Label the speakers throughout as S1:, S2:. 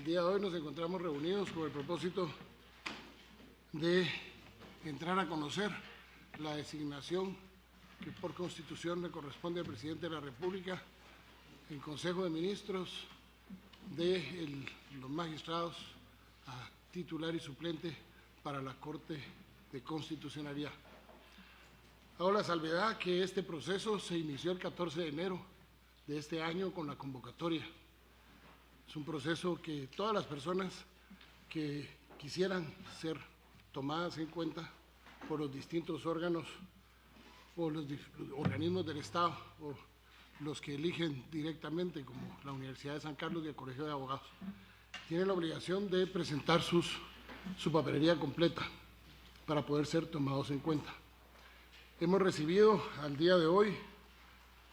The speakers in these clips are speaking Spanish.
S1: El día de hoy nos encontramos reunidos con el propósito de entrar a conocer la designación que por Constitución le corresponde al Presidente de la República en Consejo de Ministros de los magistrados a titular y suplente para la Corte de Constitucionalidad. Hago la salvedad que este proceso se inició el 14 de enero de este año con la convocatoria. Es un proceso que todas las personas que quisieran ser tomadas en cuenta por los distintos órganos o los organismos del Estado o los que eligen directamente, como la Universidad de San Carlos y el Colegio de Abogados, tienen la obligación de presentar su papelería completa para poder ser tomados en cuenta. Hemos recibido al día de hoy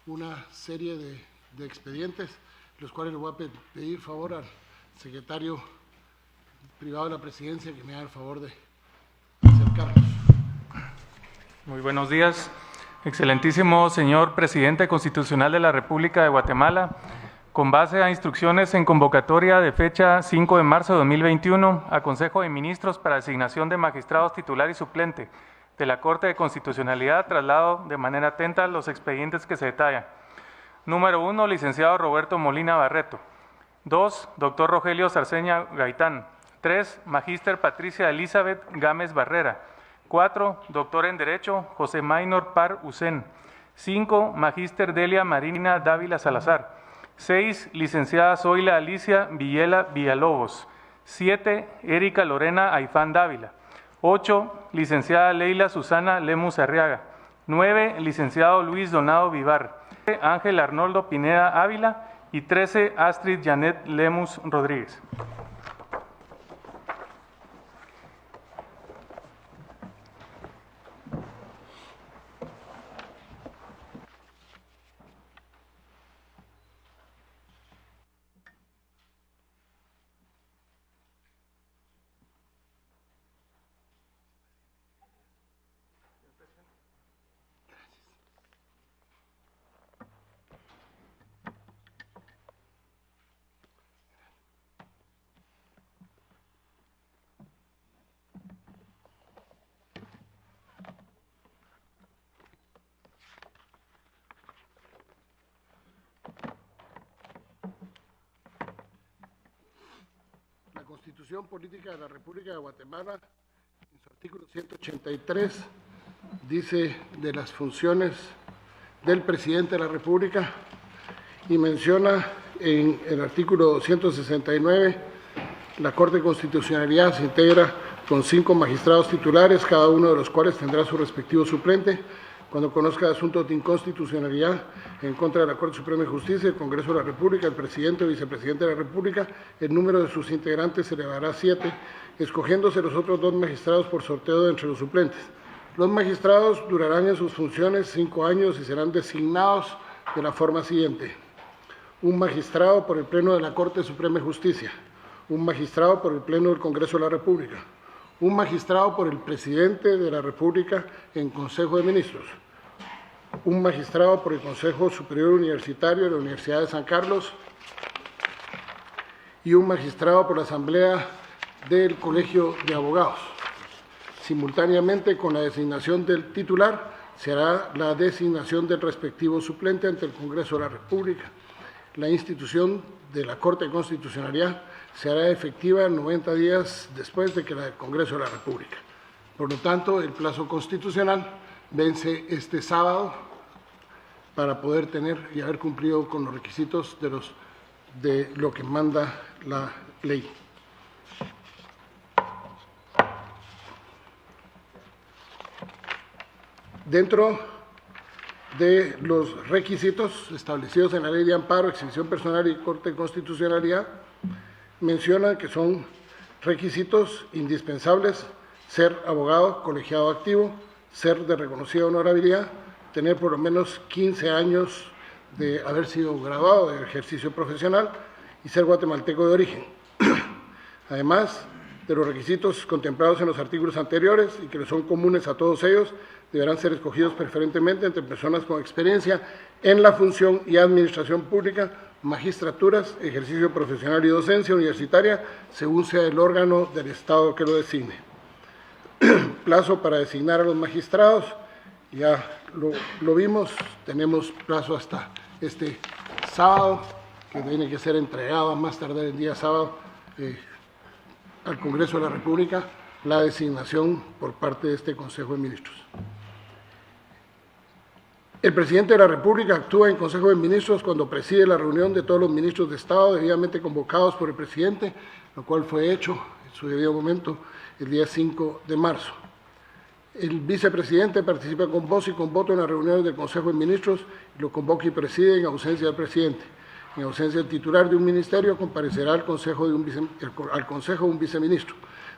S1: una serie de expedientes, los cuales le voy a pedir favor al secretario privado de la Presidencia que me haga el favor de acercarlos.
S2: Muy buenos días. Excelentísimo señor Presidente Constitucional de la República de Guatemala, con base a instrucciones en convocatoria de fecha 5 de marzo de 2021 a Consejo de Ministros para designación de magistrados titular y suplente de la Corte de Constitucionalidad, traslado de manera atenta los expedientes que se detallan. Número 1, licenciado Roberto Molina Barreto. 2, doctor Rogelio Sarceña Gaitán. 3, magíster Patricia Elizabeth Gámez Barrera. 4, doctor en Derecho José Maynor Par Ucén. 5, magíster Delia Marina Dávila Salazar. 6, licenciada Zoila Alicia Villela Villalobos. 7, Erika Lorena Aifán Dávila. 8, licenciada Leila Susana Lemus Arriaga. 9, licenciado Luis Donado Vivar. Ángel Arnoldo Pineda Ávila y 13, Astrid Janet Lemus Rodríguez.
S1: La Constitución Política de la República de Guatemala, en su artículo 183, dice de las funciones del Presidente de la República y menciona en el artículo 169, la Corte de Constitucionalidad se integra con 5 magistrados titulares, cada uno de los cuales tendrá su respectivo suplente. Cuando conozca asuntos de inconstitucionalidad en contra de la Corte Suprema de Justicia, el Congreso de la República, el Presidente o Vicepresidente de la República, el número de sus integrantes se elevará a 7, escogiéndose los otros 2 magistrados por sorteo de entre los suplentes. Los magistrados durarán en sus funciones 5 años y serán designados de la forma siguiente: un magistrado por el Pleno de la Corte Suprema de Justicia, un magistrado por el Pleno del Congreso de la República, un magistrado por el Presidente de la República en Consejo de Ministros, un magistrado por el Consejo Superior Universitario de la Universidad de San Carlos y un magistrado por la Asamblea del Colegio de Abogados. Simultáneamente con la designación del titular, se hará la designación del respectivo suplente ante el Congreso de la República. La institución de la Corte de Constitucionalidad se hará efectiva 90 días después de que la del Congreso de la República. Por lo tanto, el plazo constitucional vence este sábado para poder tener y haber cumplido con los requisitos de lo que manda la ley. Dentro de los requisitos establecidos en la Ley de Amparo, Exhibición Personal y Corte de Constitucionalidad, menciona que son requisitos indispensables: ser abogado colegiado activo, ser de reconocida honorabilidad, tener por lo menos 15 años de haber sido graduado de ejercicio profesional y ser guatemalteco de origen. Además de los requisitos contemplados en los artículos anteriores y que son comunes a todos ellos, deberán ser escogidos preferentemente entre personas con experiencia en la función y administración pública magistraturas, ejercicio profesional y docencia universitaria, según sea el órgano del Estado que lo designe. Plazo para designar a los magistrados, ya lo vimos, tenemos plazo hasta este sábado, que tiene que ser entregado a más tardar el día sábado al Congreso de la República, la designación por parte de este Consejo de Ministros. El presidente de la República actúa en Consejo de Ministros cuando preside la reunión de todos los ministros de Estado debidamente convocados por el presidente, lo cual fue hecho en su debido momento el día 5 de marzo. El vicepresidente participa con voz y con voto en las reuniones del Consejo de Ministros y lo convoca y preside en ausencia del presidente. En ausencia del titular de un ministerio, comparecerá al Consejo un viceministro.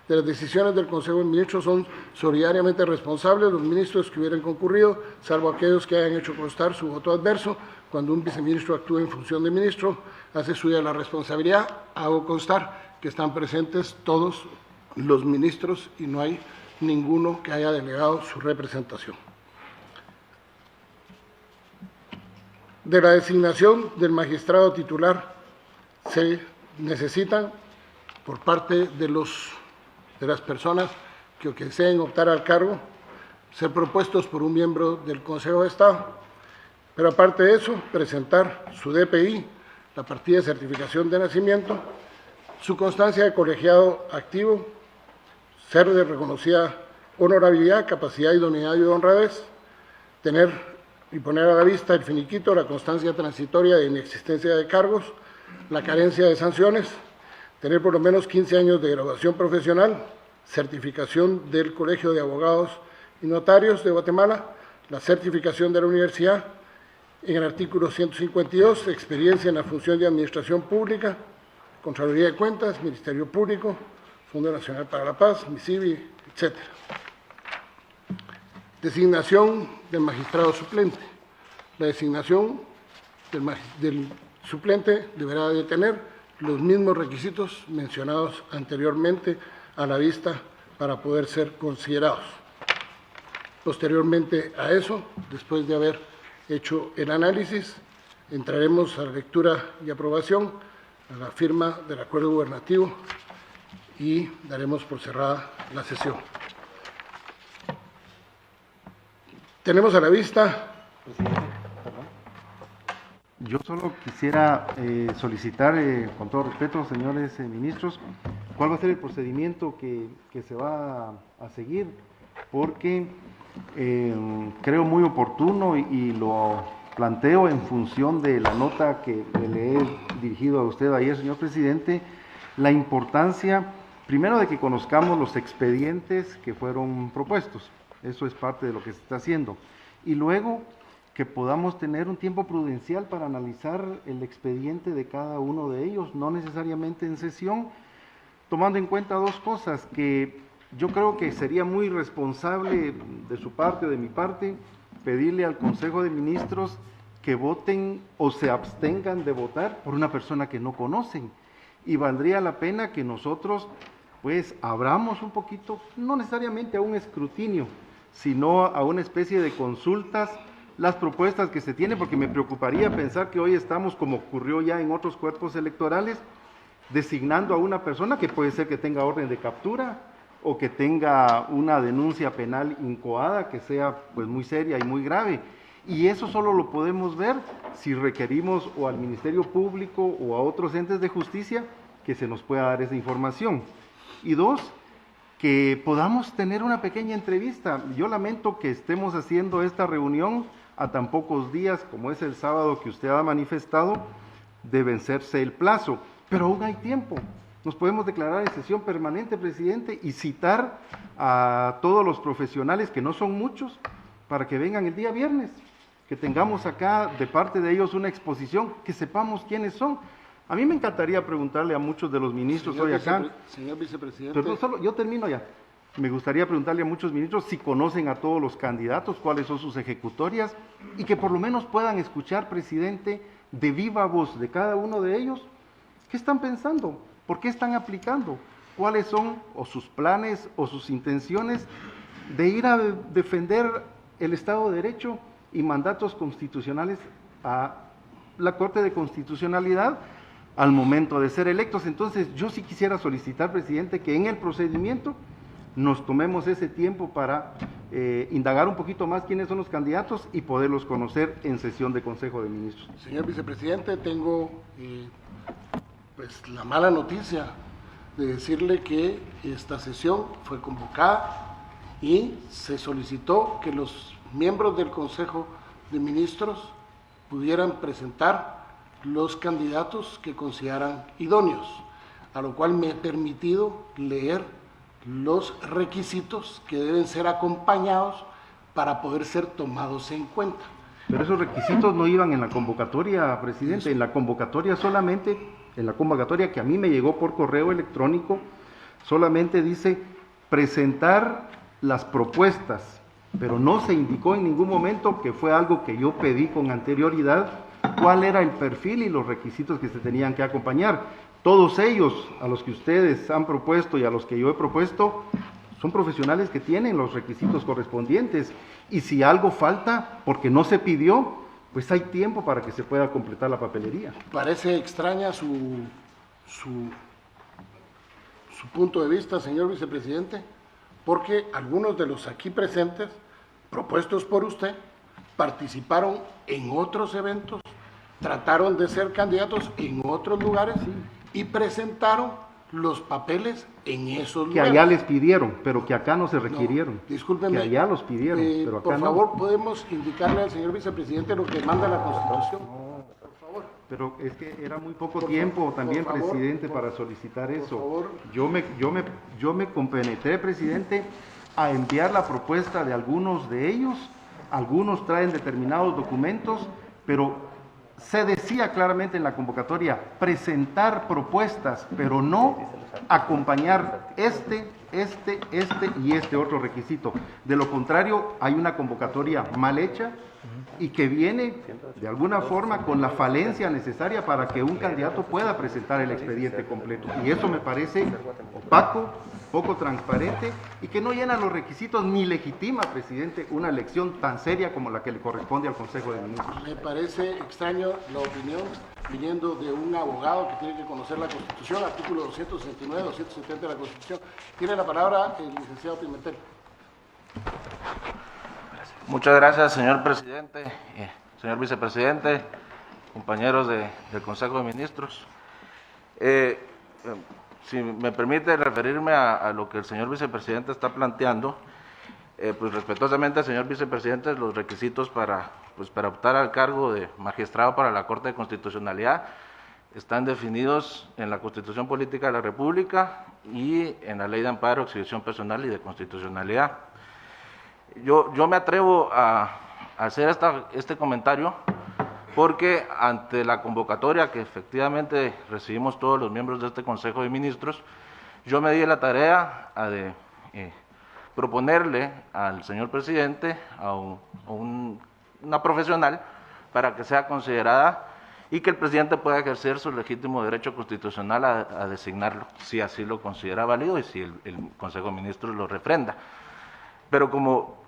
S1: De las decisiones del Consejo de Ministros son solidariamente responsables los ministros que hubieran concurrido, salvo aquellos que hayan hecho constar su voto adverso. Cuando un viceministro actúa en función de ministro, hace suya la responsabilidad. Hago constar que están presentes todos los ministros y no hay ninguno que haya delegado su representación. De la designación del magistrado titular se necesitan por parte de las personas que deseen optar al cargo ser propuestos por un miembro del Consejo de Estado, pero aparte de eso, presentar su DPI, la partida de certificación de nacimiento, su constancia de colegiado activo, ser de reconocida honorabilidad, capacidad, idoneidad y honradez, tener y poner a la vista el finiquito, la constancia transitoria de inexistencia de cargos, la carencia de sanciones, tener por lo menos 15 años de graduación profesional, certificación del Colegio de Abogados y Notarios de Guatemala, la certificación de la universidad, en el artículo 152, experiencia en la función de administración pública, Contraloría de Cuentas, Ministerio Público, Fondo Nacional para la Paz, MISIBI, etc. Designación del magistrado suplente. La designación del suplente deberá de tener los mismos requisitos mencionados anteriormente a la vista para poder ser considerados. Posteriormente a eso, después de haber hecho el análisis, entraremos a la lectura y aprobación, a la firma del acuerdo gubernativo y daremos por cerrada la sesión. Tenemos a la vista.
S3: Presidente, perdón. Yo solo quisiera solicitar, con todo respeto, señores ministros, cuál va a ser el procedimiento que se va a seguir, porque creo muy oportuno y lo planteo en función de la nota que le he dirigido a usted ayer, señor presidente, la importancia, primero, de que conozcamos los expedientes que fueron propuestos. Eso es parte de lo que se está haciendo. Y luego que podamos tener un tiempo prudencial para analizar el expediente de cada uno de ellos, no necesariamente en sesión, tomando en cuenta dos cosas, que yo creo que sería muy responsable de su parte o de mi parte pedirle al Consejo de Ministros que voten o se abstengan de votar por una persona que no conocen. Y valdría la pena que nosotros pues abramos un poquito, no necesariamente a un escrutinio, sino a una especie de consultas, las propuestas que se tienen, porque me preocuparía pensar que hoy estamos, como ocurrió ya en otros cuerpos electorales, designando a una persona que puede ser que tenga orden de captura o que tenga una denuncia penal incoada que sea pues muy seria y muy grave. Y eso solo lo podemos ver si requerimos o al Ministerio Público o a otros entes de justicia que se nos pueda dar esa información. Y dos, que podamos tener una pequeña entrevista. Yo lamento que estemos haciendo esta reunión a tan pocos días, como es el sábado que usted ha manifestado, de vencerse el plazo, pero aún hay tiempo. Nos podemos declarar en sesión permanente, presidente, y citar a todos los profesionales, que no son muchos, para que vengan el día viernes, que tengamos acá de parte de ellos una exposición, que sepamos quiénes son. A mí me encantaría preguntarle a muchos de los ministros hoy acá.
S1: Señor vicepresidente.
S3: Perdón, solo, yo termino ya. Me gustaría preguntarle a muchos ministros si conocen a todos los candidatos, cuáles son sus ejecutorias, y que por lo menos puedan escuchar, presidente, de viva voz de cada uno de ellos, qué están pensando, por qué están aplicando, cuáles son o sus planes o sus intenciones de ir a defender el Estado de Derecho y mandatos constitucionales a la Corte de Constitucionalidad al momento de ser electos. Entonces, yo sí quisiera solicitar, presidente, que en el procedimiento nos tomemos ese tiempo para indagar un poquito más quiénes son los candidatos y poderlos conocer en sesión de Consejo de Ministros.
S1: Señor vicepresidente, tengo pues la mala noticia de decirle que esta sesión fue convocada y se solicitó que los miembros del Consejo de Ministros pudieran presentar los candidatos que consideran idóneos, a lo cual me he permitido leer los requisitos que deben ser acompañados para poder ser tomados en cuenta.
S3: Pero esos requisitos no iban en la convocatoria, presidente. En la convocatoria solamente, en la convocatoria que a mí me llegó por correo electrónico, solamente dice presentar las propuestas, pero no se indicó en ningún momento, que fue algo que yo pedí con anterioridad, cuál era el perfil y los requisitos que se tenían que acompañar. Todos ellos, a los que ustedes han propuesto y a los que yo he propuesto, son profesionales que tienen los requisitos correspondientes, y si algo falta porque no se pidió, pues hay tiempo para que se pueda completar la papelería.
S1: Parece extraña su punto de vista, señor vicepresidente, porque algunos de los aquí presentes, propuestos por usted, participaron en otros eventos, trataron de ser candidatos en otros lugares y presentaron los papeles en esos
S3: Que
S1: lugares.
S3: allá les pidieron, pero que acá no se requirieron.
S1: No, discúlpeme.
S3: Que allá los pidieron, pero acá
S1: por
S3: no.
S1: favor, ¿podemos indicarle al señor vicepresidente lo que manda la Constitución? Por favor.
S3: Pero es que era muy poco tiempo también,
S1: por favor,
S3: presidente, para solicitar eso.
S1: favor.
S3: Yo me compenetré, presidente, a enviar la propuesta de algunos de ellos. Algunos traen determinados documentos, pero se decía claramente en la convocatoria presentar propuestas, pero no acompañar este y este otro requisito. De lo contrario, hay una convocatoria mal hecha y que viene de alguna forma con la falencia necesaria para que un candidato pueda presentar el expediente completo. Y eso me parece opaco, poco transparente y que no llena los requisitos ni legitima, presidente, una elección tan seria como la que le corresponde al Consejo de Ministros.
S1: Me parece extraño la opinión viniendo de un abogado que tiene que conocer la Constitución, artículo 269, 270 de la Constitución. Tiene la palabra el licenciado Pimentel.
S4: Muchas gracias, señor presidente, señor vicepresidente, compañeros del Consejo de Ministros. Si me permite referirme a lo que el señor vicepresidente está planteando, pues respetuosamente, señor vicepresidente, los requisitos para optar al cargo de magistrado para la Corte de Constitucionalidad están definidos en la Constitución Política de la República y en la Ley de Amparo, Exhibición Personal y de Constitucionalidad. Yo me atrevo a hacer este comentario porque ante la convocatoria que efectivamente recibimos todos los miembros de este Consejo de Ministros, yo me di la tarea de proponerle al señor presidente a una profesional para que sea considerada y que el presidente pueda ejercer su legítimo derecho constitucional a designarlo, si así lo considera válido y si el Consejo de Ministros lo refrenda. Pero como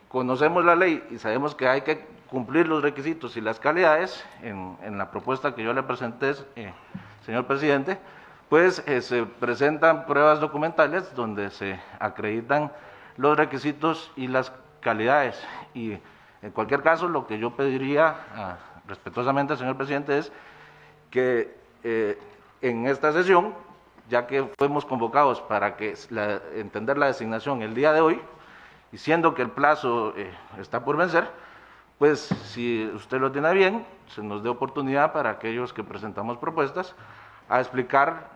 S4: conocemos la ley y sabemos que hay que cumplir los requisitos y las calidades, en la propuesta que yo le presenté, señor presidente, pues se presentan pruebas documentales donde se acreditan los requisitos y las calidades. Y en cualquier caso, lo que yo pediría respetuosamente, señor presidente, es que en esta sesión, ya que fuimos convocados para entender la designación el día de hoy, y siendo que el plazo está por vencer, pues si usted lo tiene bien, se nos dé oportunidad para aquellos que presentamos propuestas a explicar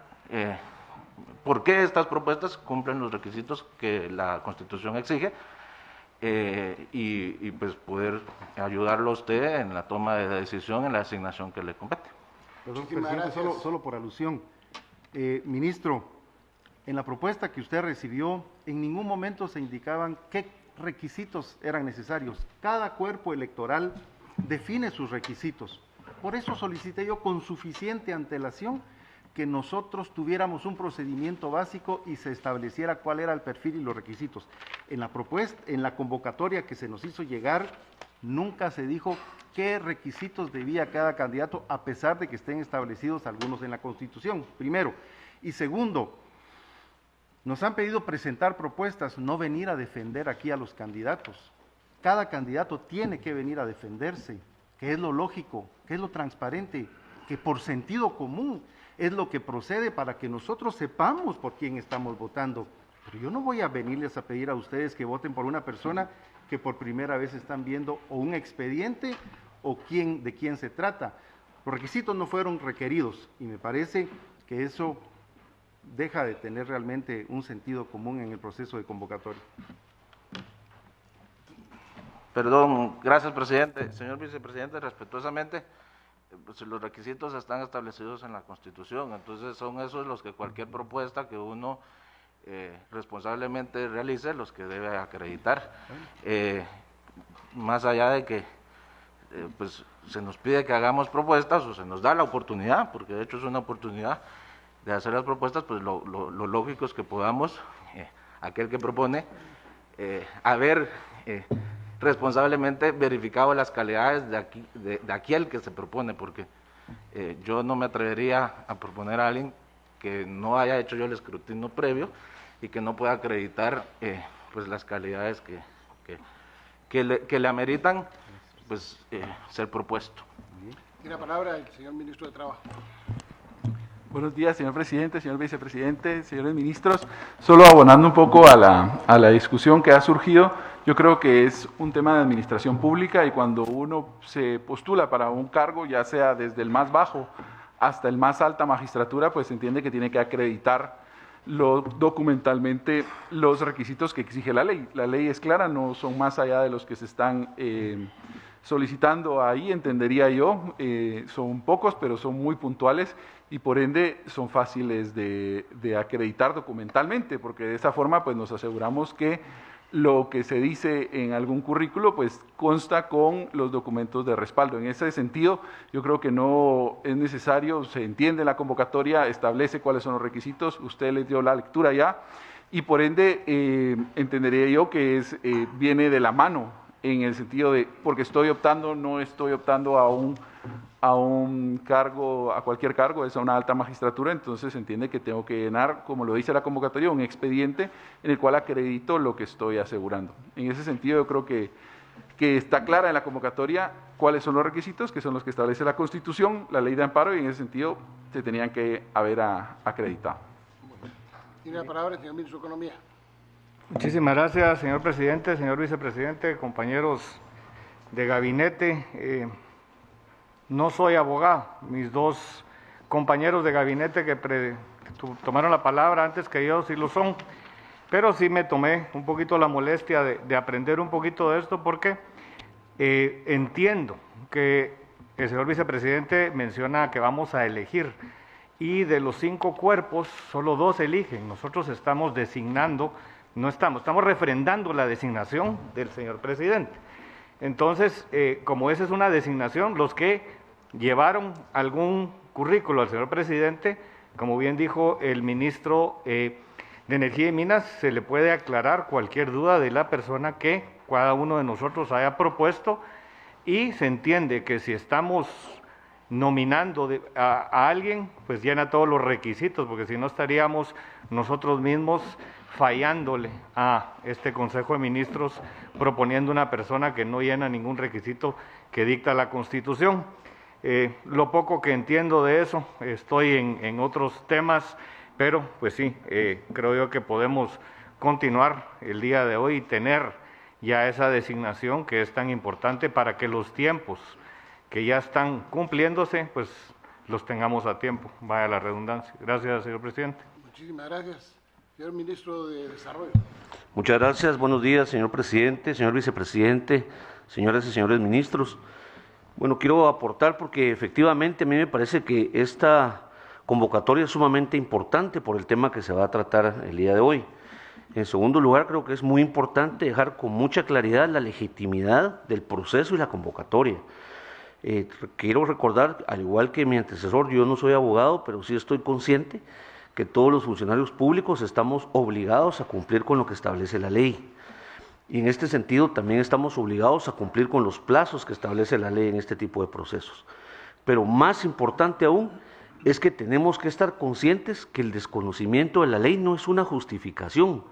S4: por qué estas propuestas cumplen los requisitos que la Constitución exige y pues poder ayudarlo a usted en la toma de decisión en la designación que le compete.
S3: Perdón, presidente, solo por alusión. Ministro, en la propuesta que usted recibió, en ningún momento se indicaban qué requisitos eran necesarios. Cada cuerpo electoral define sus requisitos. Por eso solicité yo con suficiente antelación que nosotros tuviéramos un procedimiento básico y se estableciera cuál era el perfil y los requisitos. En la propuesta, en la convocatoria que se nos hizo llegar, Nunca se dijo qué requisitos debía cada candidato, a pesar de que estén establecidos algunos en la Constitución, primero. Y segundo, nos han pedido presentar propuestas, no venir a defender aquí a los candidatos. Cada candidato tiene que venir a defenderse, que es lo lógico, que es lo transparente, que por sentido común es lo que procede para que nosotros sepamos por quién estamos votando. Pero yo no voy a venirles a pedir a ustedes que voten por una persona que por primera vez están viendo o un expediente o de quién se trata. Los requisitos no fueron requeridos y me parece que eso deja de tener realmente un sentido común en el proceso de convocatoria.
S4: Perdón, gracias, presidente. Señor vicepresidente, respetuosamente, pues los requisitos están establecidos en la Constitución, entonces son esos los que cualquier propuesta que uno responsablemente realice, los que debe acreditar. Más allá de que pues se nos pide que hagamos propuestas o se nos da la oportunidad, porque de hecho es una oportunidad de hacer las propuestas, pues lo lógico es que podamos, aquel que propone, haber responsablemente verificado las calidades de aquel que se propone, porque yo no me atrevería a proponer a alguien que no haya hecho yo el escrutinio previo y que no pueda acreditar pues las calidades que le ameritan pues ser propuesto.
S1: Tiene la palabra el señor ministro de Trabajo.
S5: Buenos días, señor presidente, señor vicepresidente, señores ministros. Solo abonando un poco a la discusión que ha surgido, yo creo que es un tema de administración pública y cuando uno se postula para un cargo, ya sea desde el más bajo hasta el más alta magistratura, pues se entiende que tiene que acreditar documentalmente los requisitos que exige la ley. La ley es clara, no son más allá de los que se están solicitando ahí, entendería yo, son pocos, pero son muy puntuales y por ende son fáciles de acreditar documentalmente, porque de esa forma pues nos aseguramos que lo que se dice en algún currículo pues consta con los documentos de respaldo. En ese sentido, yo creo que no es necesario, se entiende la convocatoria, establece cuáles son los requisitos, usted les dio la lectura ya y por ende entendería yo que viene de la mano en el sentido de, porque no estoy optando a un cargo, a cualquier cargo, es a una alta magistratura, entonces se entiende que tengo que llenar, como lo dice la convocatoria, un expediente en el cual acredito lo que estoy asegurando. En ese sentido yo creo que está clara en la convocatoria cuáles son los requisitos, que son los que establece la Constitución, la Ley de Amparo, y en ese sentido se tenían que haber acreditado.
S1: Tiene la palabra el señor ministro de Economía.
S6: Muchísimas gracias, señor presidente, señor vicepresidente, compañeros de gabinete. No soy abogado, mis dos compañeros de gabinete que tomaron la palabra antes que yo sí lo son, pero sí me tomé un poquito la molestia de aprender un poquito de esto porque entiendo que el señor vicepresidente menciona que vamos a elegir y de los 5 cuerpos solo 2 eligen, nosotros estamos designando. Estamos refrendando la designación del señor presidente. Entonces, como esa es una designación, los que llevaron algún currículo al señor presidente, como bien dijo el ministro de Energía y Minas, se le puede aclarar cualquier duda de la persona que cada uno de nosotros haya propuesto y se entiende que si estamos nominando a alguien, pues llena todos los requisitos, porque si no estaríamos nosotros mismos fallándole a este Consejo de Ministros proponiendo una persona que no llena ningún requisito que dicta la Constitución. Lo poco que entiendo de eso, estoy en otros temas, pero pues sí, creo yo que podemos continuar el día de hoy y tener ya esa designación que es tan importante para que los tiempos que ya están cumpliéndose, pues los tengamos a tiempo, vaya la redundancia. Gracias, señor presidente.
S1: Muchísimas gracias. Señor ministro de Desarrollo.
S7: Muchas gracias. Buenos días, señor presidente, señor vicepresidente, señoras y señores ministros. Bueno, quiero aportar porque efectivamente a mí me parece que esta convocatoria es sumamente importante por el tema que se va a tratar el día de hoy. En segundo lugar, creo que es muy importante dejar con mucha claridad la legitimidad del proceso y la convocatoria. Quiero recordar, al igual que mi antecesor, yo no soy abogado, pero sí estoy consciente que todos los funcionarios públicos estamos obligados a cumplir con lo que establece la ley. y en este sentido también estamos obligados a cumplir con los plazos que establece la ley en este tipo de procesos. Pero más importante aún es que tenemos que estar conscientes que el desconocimiento de la ley no es una justificación.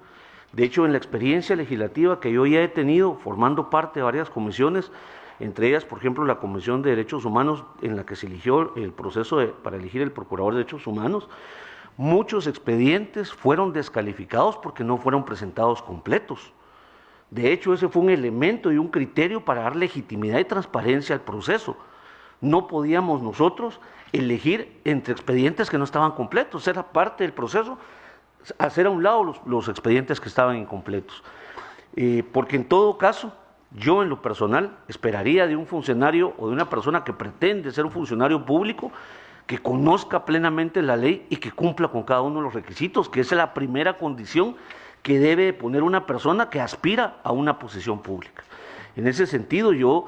S7: De hecho, en la experiencia legislativa que yo ya he tenido formando parte de varias comisiones, entre ellas, por ejemplo, la Comisión de Derechos Humanos, en la que se eligió el proceso para elegir el Procurador de Derechos Humanos, muchos expedientes fueron descalificados porque no fueron presentados completos. De hecho, ese fue un elemento y un criterio para dar legitimidad y transparencia al proceso. No podíamos nosotros elegir entre expedientes que no estaban completos, era parte del proceso, hacer a un lado los expedientes que estaban incompletos. Porque en todo caso, yo en lo personal esperaría de un funcionario o de una persona que pretende ser un funcionario público que conozca plenamente la ley y que cumpla con cada uno de los requisitos, que es la primera condición que debe poner una persona que aspira a una posición pública. En ese sentido, yo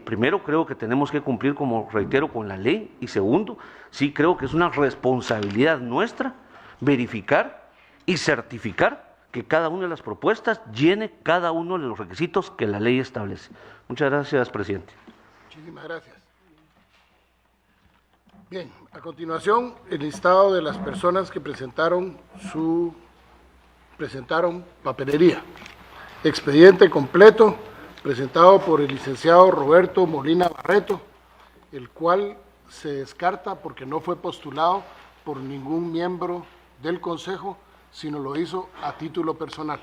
S7: primero creo que tenemos que cumplir, como reitero, con la ley, y segundo, sí creo que es una responsabilidad nuestra verificar y certificar que cada una de las propuestas llene cada uno de los requisitos que la ley establece. Muchas gracias, presidente.
S1: Muchísimas gracias. Bien, a continuación, el listado de las personas que presentaron papelería. Expediente completo presentado por el licenciado Roberto Molina Barreto, el cual se descarta porque no fue postulado por ningún miembro del Consejo, sino lo hizo a título personal.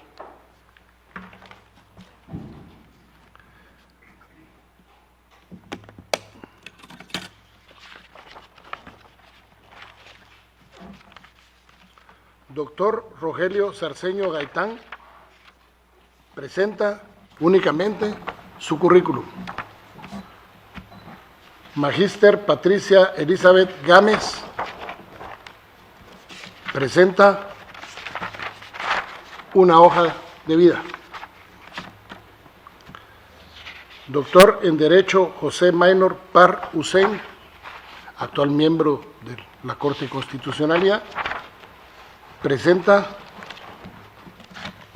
S1: Doctor Rogelio Sarceño Gaitán presenta únicamente su currículum. Magíster Patricia Elizabeth Gámez presenta una hoja de vida. Doctor en Derecho José Maynor Parr Hussein, actual miembro de la Corte de Constitucionalidad, presenta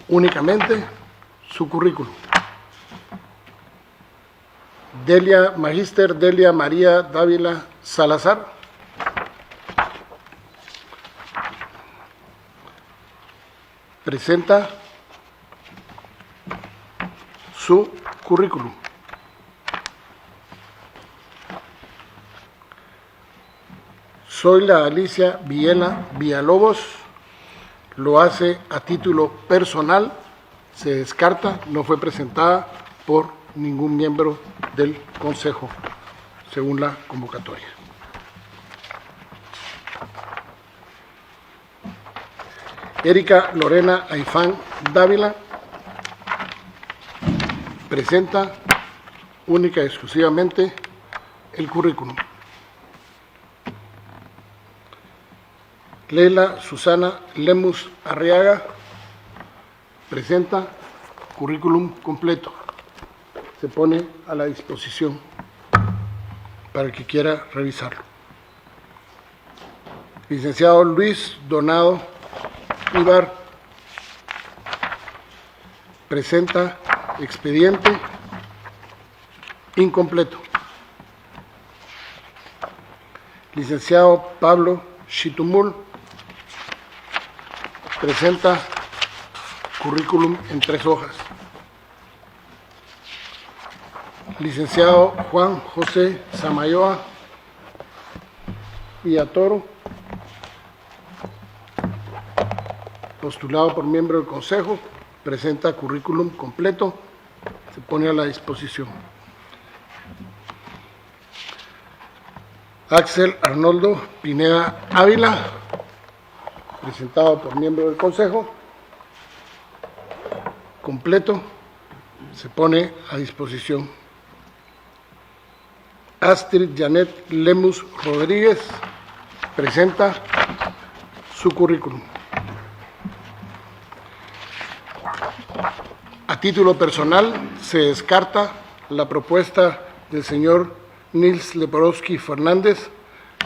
S1: únicamente su currículum. Magíster Delia María Dávila Salazar presenta su currículum. Zoila Alicia Villalobos lo hace a título personal, se descarta, no fue presentada por ningún miembro del Consejo, según la convocatoria. Erika Lorena Aifán Dávila presenta única y exclusivamente el currículum. Leila Susana Lemus Arriaga presenta currículum completo. Se pone a la disposición para el que quiera revisarlo. Licenciado Luis Donado Ibar presenta expediente incompleto. Licenciado Pablo Chitumul presenta currículum en 3 hojas. Licenciado Juan José Samayoa Villatoro, postulado por miembro del Consejo, presenta currículum completo, se pone a la disposición. Axel Arnoldo Pineda Ávila, presentado por miembro del Consejo, completo, se pone a disposición. Astrid Janet Lemus Rodríguez presenta su currículum. A título personal, se descarta la propuesta del señor Nils Leporowski Fernández,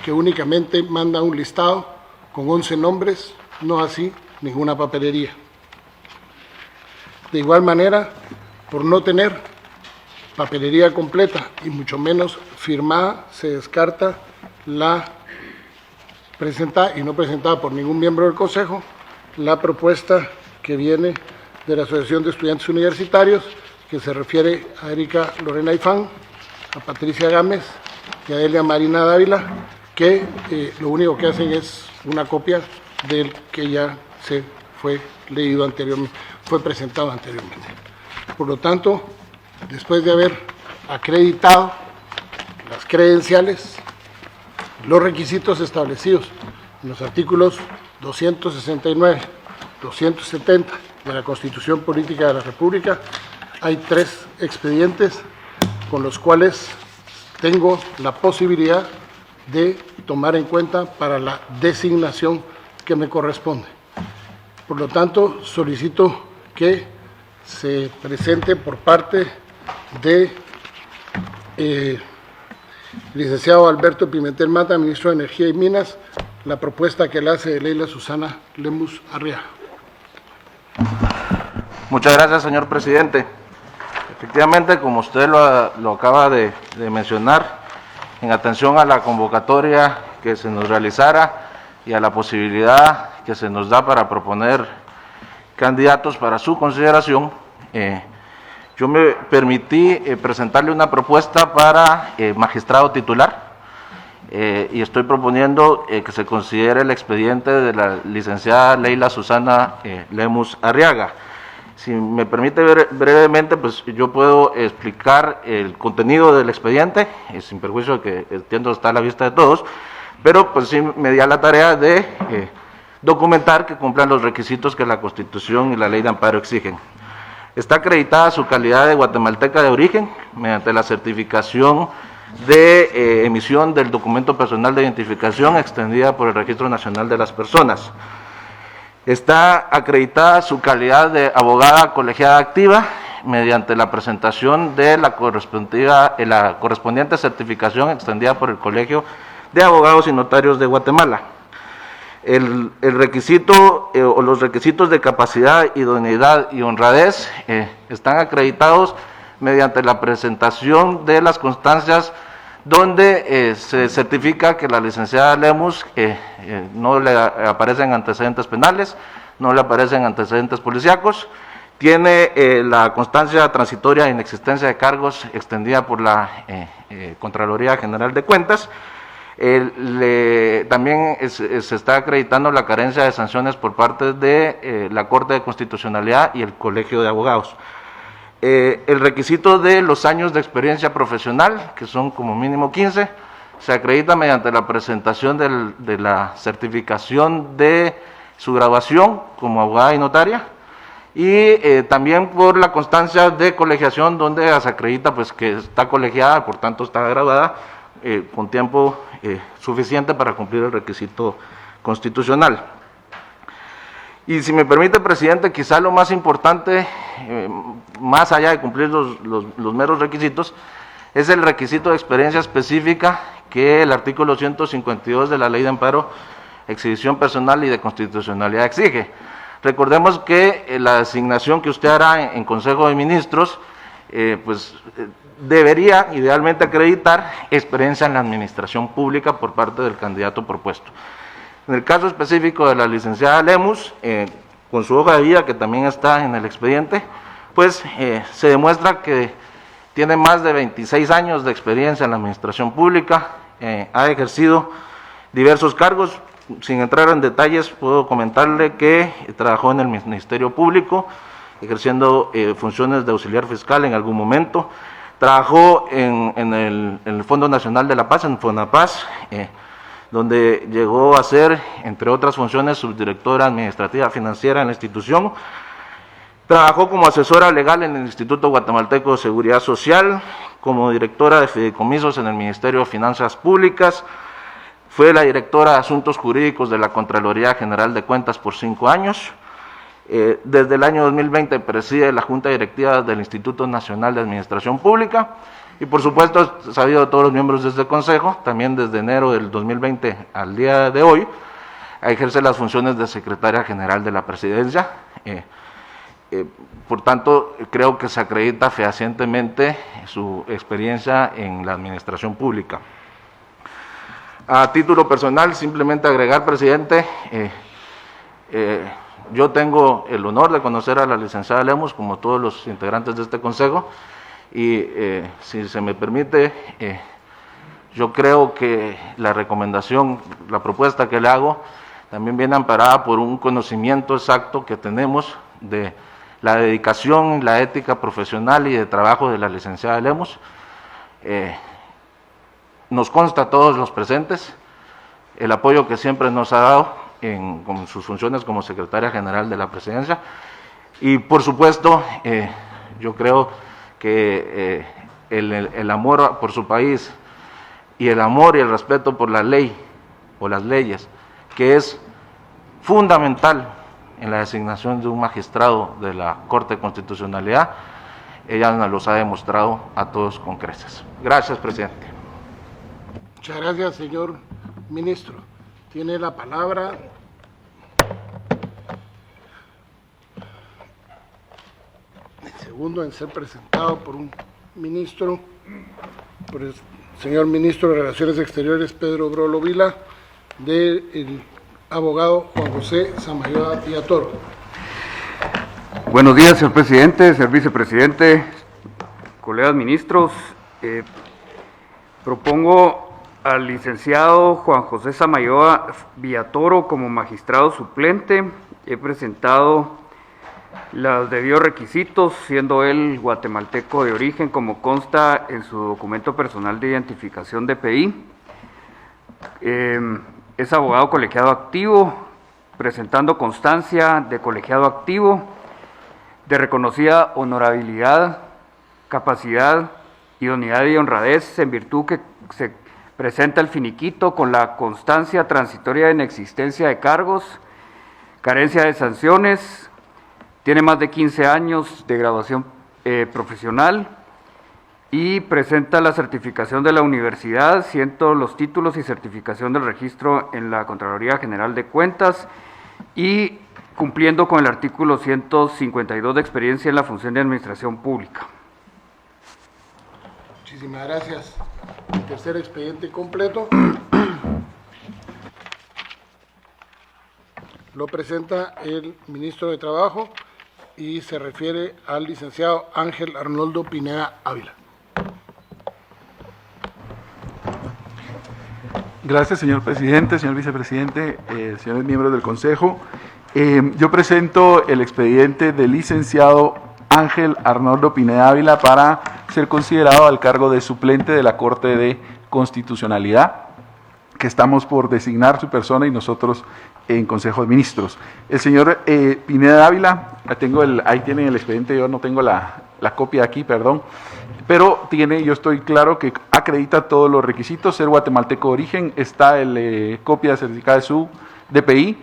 S1: que únicamente manda un listado con 11 nombres, no así ninguna papelería. De igual manera, por no tener papelería completa y mucho menos firmada, se descarta la presentada y no presentada por ningún miembro del Consejo la propuesta que viene de la Asociación de Estudiantes Universitarios, que se refiere a Erika Lorena Ifán, a Patricia Gámez y a Delia Marina Dávila, que lo único que hacen es una copia del que ya se fue leído anteriormente, fue presentado anteriormente. Por lo tanto, después de haber acreditado las credenciales, los requisitos establecidos en los artículos 269, 270 de la Constitución Política de la República, hay 3 expedientes con los cuales tengo la posibilidad de tomar en cuenta para la designación que me corresponde. Por lo tanto, solicito que se presente por parte de licenciado Alberto Pimentel Mata, ministro de Energía y Minas, la propuesta que le hace de Leila Susana Lemus Arriaga.
S4: Muchas gracias, señor presidente. Efectivamente, como usted lo acaba de mencionar, en atención a la convocatoria que se nos realizara y a la posibilidad que se nos da para proponer candidatos para su consideración, yo me permití presentarle una propuesta para magistrado titular y estoy proponiendo que se considere el expediente de la licenciada Leila Susana Lemus Arriaga. Si me permite brevemente, pues yo puedo explicar el contenido del expediente, sin perjuicio de que entiendo está a la vista de todos, pero pues sí me di a la tarea de documentar que cumplan los requisitos que la Constitución y la Ley de Amparo exigen. Está acreditada su calidad de guatemalteca de origen mediante la certificación de emisión del documento personal de identificación extendida por el Registro Nacional de las Personas. Está acreditada su calidad de abogada colegiada activa mediante la presentación de la correspondiente certificación extendida por el Colegio de Abogados y Notarios de Guatemala. El requisito o los requisitos de capacidad, idoneidad y honradez están acreditados mediante la presentación de las constancias donde se certifica que la licenciada Lemus no le aparecen antecedentes penales, no le aparecen antecedentes policíacos, tiene la constancia transitoria de inexistencia de cargos extendida por la Contraloría General de Cuentas. También se está acreditando la carencia de sanciones por parte de la Corte de Constitucionalidad y el Colegio de Abogados. El requisito de los años de experiencia profesional, que son como mínimo 15, se acredita mediante la presentación de la certificación de su graduación como abogada y notaria, y también por la constancia de colegiación, donde se acredita pues que está colegiada, por tanto está graduada con tiempo suficiente para cumplir el requisito constitucional. Y si me permite, presidente, quizá lo más importante, más allá de cumplir los meros requisitos, es el requisito de experiencia específica que el artículo 152 de la Ley de Amparo, Exhibición Personal y de Constitucionalidad exige. Recordemos que la designación que usted hará en Consejo de Ministros, debería idealmente acreditar experiencia en la administración pública por parte del candidato propuesto. En el caso específico de la licenciada Lemus, con su hoja de vida, que también está en el expediente, pues se demuestra que tiene más de 26 años de experiencia en la administración pública, ha ejercido diversos cargos. Sin entrar en detalles, puedo comentarle que trabajó en el Ministerio Público, ejerciendo funciones de auxiliar fiscal en algún momento, trabajó en el Fondo Nacional de la Paz, en FONAPAZ, donde llegó a ser, entre otras funciones, subdirectora administrativa financiera en la institución. Trabajó como asesora legal en el Instituto Guatemalteco de Seguridad Social, como directora de fideicomisos en el Ministerio de Finanzas Públicas, fue la directora de Asuntos Jurídicos de la Contraloría General de Cuentas por 5 años. Desde el año 2020 preside la Junta Directiva del Instituto Nacional de Administración Pública y, por supuesto, sabido de todos los miembros de este Consejo, también desde enero del 2020 al día de hoy, ejerce las funciones de Secretaria General de la Presidencia. Por tanto, creo que se acredita fehacientemente su experiencia en la administración pública. A título personal, simplemente agregar, presidente, yo tengo el honor de conocer a la licenciada Lemus, como todos los integrantes de este consejo, y si se me permite, yo creo que la recomendación, la propuesta que le hago, también viene amparada por un conocimiento exacto que tenemos de la dedicación, la ética profesional y de trabajo de la licenciada Lemus. Nos consta a todos los presentes el apoyo que siempre nos ha dado con sus funciones como secretaria general de la presidencia, y por supuesto yo creo que el amor por su país y el amor y el respeto por la ley o las leyes, que es fundamental en la designación de un magistrado de la Corte de Constitucionalidad, ella nos los ha demostrado a todos con creces. Gracias, presidente.
S1: Muchas gracias, señor ministro. Tiene la palabra el segundo en ser presentado por un ministro, por el señor ministro de Relaciones Exteriores, Pedro Brolo Vila, del abogado Juan José Samayoa Villatoro.
S8: Buenos días, señor presidente, señor vicepresidente, colegas ministros. Propongo al licenciado Juan José Samayoa Villatoro como magistrado suplente. He presentado los debidos requisitos, siendo él guatemalteco de origen, como consta en su documento personal de identificación DPI. Es abogado colegiado activo, presentando constancia de colegiado activo, de reconocida honorabilidad, capacidad, idoneidad y honradez, en virtud que se presenta el finiquito con la constancia transitoria de inexistencia de cargos, carencia de sanciones, tiene más de 15 años de graduación profesional, y presenta la certificación de la universidad, siendo los títulos y certificación del registro en la Contraloría General de Cuentas, y cumpliendo con el artículo 152 de experiencia en la función de administración pública.
S1: Muchísimas gracias. El tercer expediente completo lo presenta el ministro de Trabajo y se refiere al licenciado Ángel Arnoldo Pineda Ávila.
S5: Gracias, señor presidente, señor vicepresidente, señores miembros del Consejo. Yo presento el expediente del licenciado Ángel Arnoldo Pineda Ávila para ser considerado al cargo de suplente de la Corte de Constitucionalidad, que estamos por designar su persona y nosotros en Consejo de Ministros. El señor Pineda Ávila, ahí tienen el expediente, yo no tengo la copia aquí, perdón, pero yo estoy claro que acredita todos los requisitos, ser guatemalteco de origen, está copia certificada de su DPI,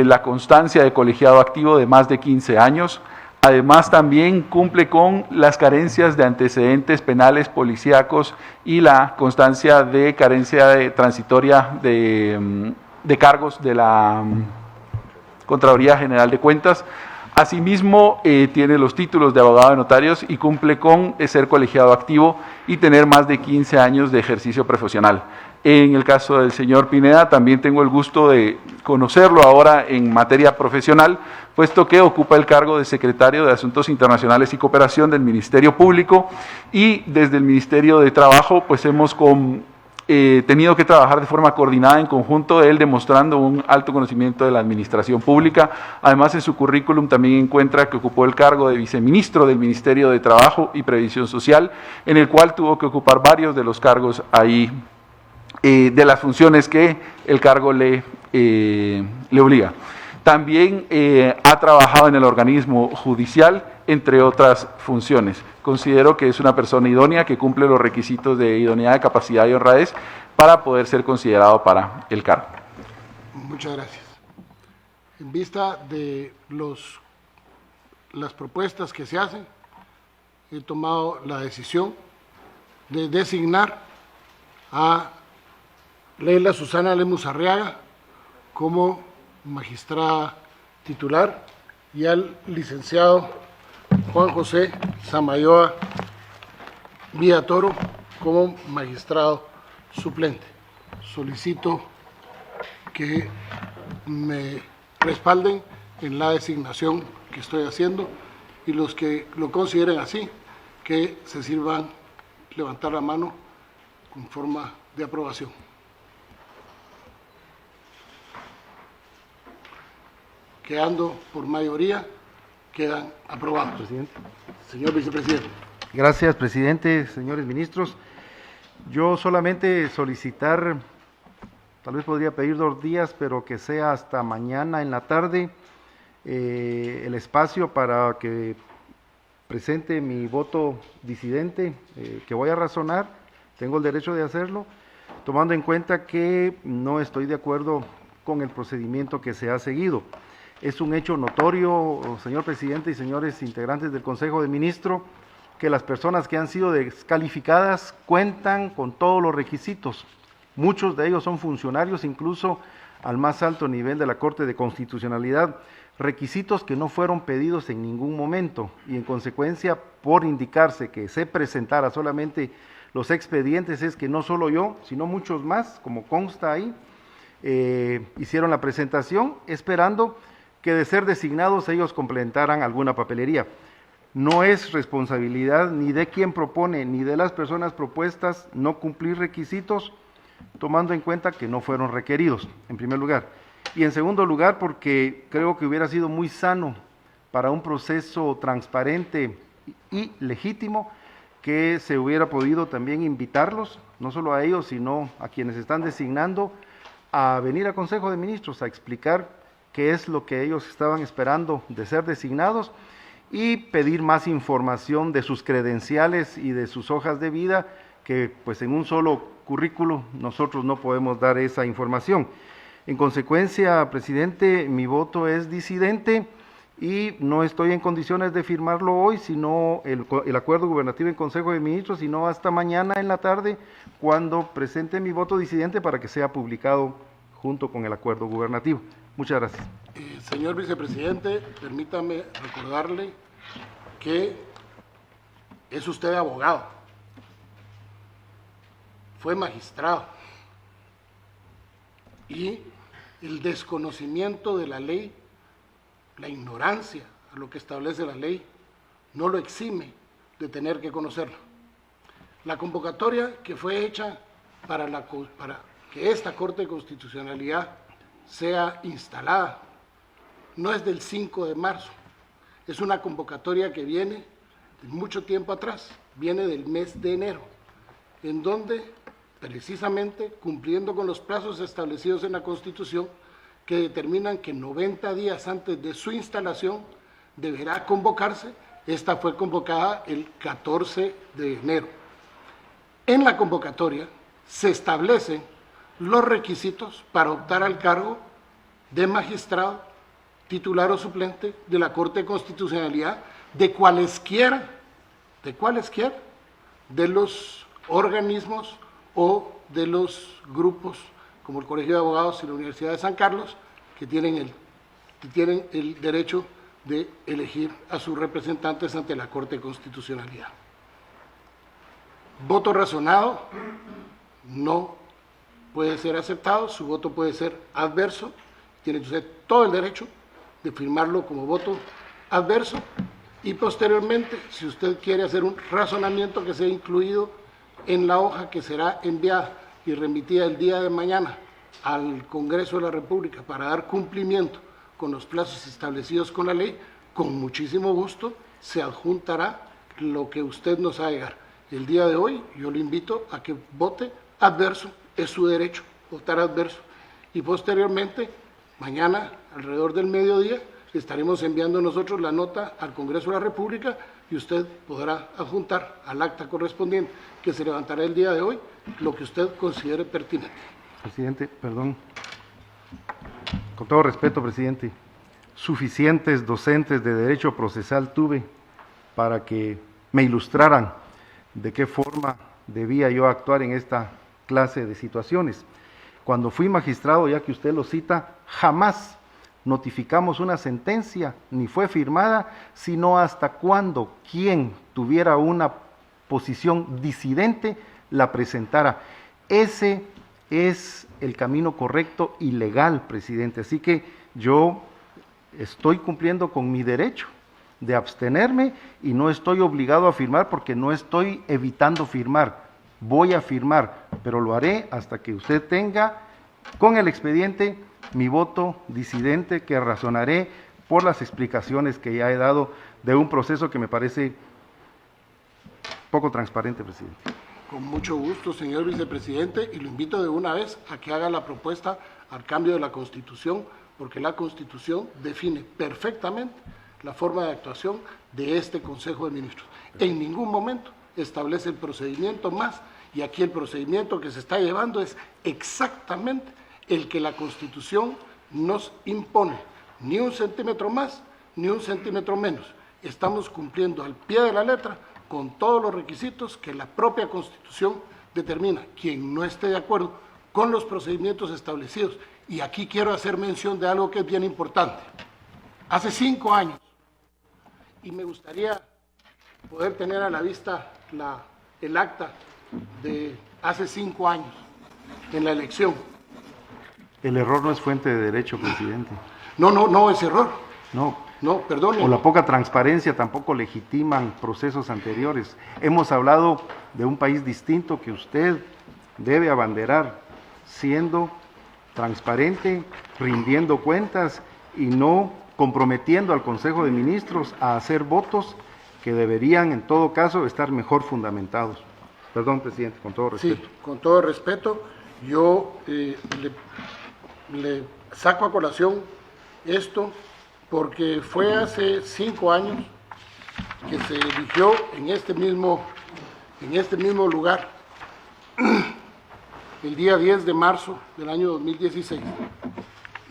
S5: la constancia de colegiado activo de más de 15 años, además también cumple con las carencias de antecedentes penales policíacos y la constancia de carencia transitoria de cargos de la Contraloría General de Cuentas. Asimismo, tiene los títulos de abogado de notarios y cumple con ser colegiado activo y tener más de 15 años de ejercicio profesional. En el caso del señor Pineda, también tengo el gusto de conocerlo ahora en materia profesional, puesto que ocupa el cargo de secretario de Asuntos Internacionales y Cooperación del Ministerio Público, y desde el Ministerio de Trabajo pues hemos tenido que trabajar de forma coordinada en conjunto, él demostrando un alto conocimiento de la administración pública. Además, en su currículum también encuentra que ocupó el cargo de viceministro del Ministerio de Trabajo y Previsión Social, en el cual tuvo que ocupar varios de los cargos ahí, de las funciones que el cargo le obliga. También ha trabajado en el organismo judicial, entre otras funciones. Considero que es una persona idónea que cumple los requisitos de idoneidad, capacidad y honradez para poder ser considerado para el cargo.
S1: Muchas gracias. En vista de las propuestas que se hacen, he tomado la decisión de designar a Leila Susana Lemus Arriaga como magistrada titular y al licenciado Juan José Samayoa Villatoro como magistrado suplente. Solicito que me respalden en la designación que estoy haciendo y los que lo consideren así, que se sirvan levantar la mano con forma de aprobación. Quedando por mayoría, quedan aprobados.
S3: Presidente.
S1: Señor vicepresidente.
S3: Gracias, presidente, señores ministros. Yo solamente solicitar, tal vez podría pedir 2 días, pero que sea hasta mañana en la tarde, el espacio para que presente mi voto disidente, que voy a razonar, tengo el derecho de hacerlo, tomando en cuenta que no estoy de acuerdo con el procedimiento que se ha seguido. Es un hecho notorio, señor presidente y señores integrantes del Consejo de Ministros, que las personas que han sido descalificadas cuentan con todos los requisitos. Muchos de ellos son funcionarios, incluso al más alto nivel de la Corte de Constitucionalidad, requisitos que no fueron pedidos en ningún momento y en consecuencia, por indicarse que se presentara solamente los expedientes, es que no solo yo, sino muchos más, como consta ahí, hicieron la presentación esperando que de ser designados ellos completaran alguna papelería. No es responsabilidad ni de quien propone ni de las personas propuestas no cumplir requisitos, tomando en cuenta que no fueron requeridos, en primer lugar. Y en segundo lugar, porque creo que hubiera sido muy sano para un proceso transparente y legítimo que se hubiera podido también invitarlos, no solo a ellos, sino a quienes están designando, a venir al Consejo de Ministros a explicar qué es lo que ellos estaban esperando de ser designados y pedir más información de sus credenciales y de sus hojas de vida, que pues en un solo currículo nosotros no podemos dar esa información. En consecuencia, presidente, mi voto es disidente y no estoy en condiciones de firmarlo hoy, sino el acuerdo gubernativo en Consejo de Ministros, sino hasta mañana en la tarde, cuando presente mi voto disidente para que sea publicado junto con el acuerdo gubernativo. Muchas gracias.
S1: Señor vicepresidente, permítame recordarle que es usted abogado, fue magistrado y el desconocimiento de la ley, la ignorancia a lo que establece la ley, no lo exime de tener que conocerlo. La convocatoria que fue hecha para que esta Corte de Constitucionalidad sea instalada no es del 5 de marzo, es una convocatoria que viene de mucho tiempo atrás, viene del mes de enero, en donde precisamente cumpliendo con los plazos establecidos en la Constitución que determinan que 90 días antes de su instalación deberá convocarse, esta fue convocada el 14 de enero. En la convocatoria se establecen los requisitos para optar al cargo de magistrado, titular o suplente de la Corte de Constitucionalidad de cualesquiera de los organismos o de los grupos como el Colegio de Abogados y la Universidad de San Carlos que tienen el derecho de elegir a sus representantes ante la Corte de Constitucionalidad. Voto razonado no puede ser aceptado, su voto puede ser adverso, tiene usted todo el derecho de firmarlo como voto adverso y posteriormente, si usted quiere hacer un razonamiento que sea incluido en la hoja que será enviada y remitida el día de mañana al Congreso de la República para dar cumplimiento con los plazos establecidos con la ley, con muchísimo gusto se adjuntará lo que usted nos haga llegar. El día de hoy yo le invito a que vote adverso, es su derecho votar adverso y posteriormente mañana alrededor del mediodía estaremos enviando nosotros la nota al Congreso de la República y usted podrá adjuntar al acta correspondiente que se levantará el día de hoy lo que usted considere pertinente.
S3: Presidente, perdón. Con todo respeto, presidente, suficientes docentes de Derecho Procesal tuve para que me ilustraran de qué forma debía yo actuar en esta clase de situaciones. Cuando fui magistrado, ya que usted lo cita, jamás notificamos una sentencia, ni fue firmada, sino hasta cuando quien tuviera una posición disidente la presentara. Ese es el camino correcto y legal, presidente. Así que yo estoy cumpliendo con mi derecho de abstenerme y no estoy obligado a firmar porque no estoy evitando firmar. Voy a firmar, pero lo haré hasta que usted tenga con el expediente mi voto disidente, que razonaré por las explicaciones que ya he dado de un proceso que me parece poco transparente, presidente.
S1: Con mucho gusto, señor vicepresidente, y lo invito de una vez a que haga la propuesta al cambio de la Constitución, porque la Constitución define perfectamente la forma de actuación de este Consejo de Ministros. En ningún momento establece el procedimiento más, y aquí el procedimiento que se está llevando es exactamente el que la Constitución nos impone, ni un centímetro más, ni un centímetro menos. Estamos cumpliendo al pie de la letra con todos los requisitos que la propia Constitución determina. Quien no esté de acuerdo con los procedimientos establecidos, y aquí quiero hacer mención de algo que es bien importante. Hace 5 años, y me gustaría poder tener a la vista el acta de hace 5 años en la elección.
S3: El error no es fuente de derecho, presidente.
S1: No es error.
S3: No,
S1: perdone.
S3: O la poca transparencia tampoco legitiman procesos anteriores. Hemos hablado de un país distinto que usted debe abanderar, siendo transparente, rindiendo cuentas y no comprometiendo al Consejo de Ministros a hacer votos que deberían, en todo caso, estar mejor fundamentados. Perdón, presidente, con todo respeto.
S1: Sí, con todo respeto, yo le saco a colación esto porque fue hace 5 años que se eligió en este mismo lugar, el día 10 de marzo del año 2016,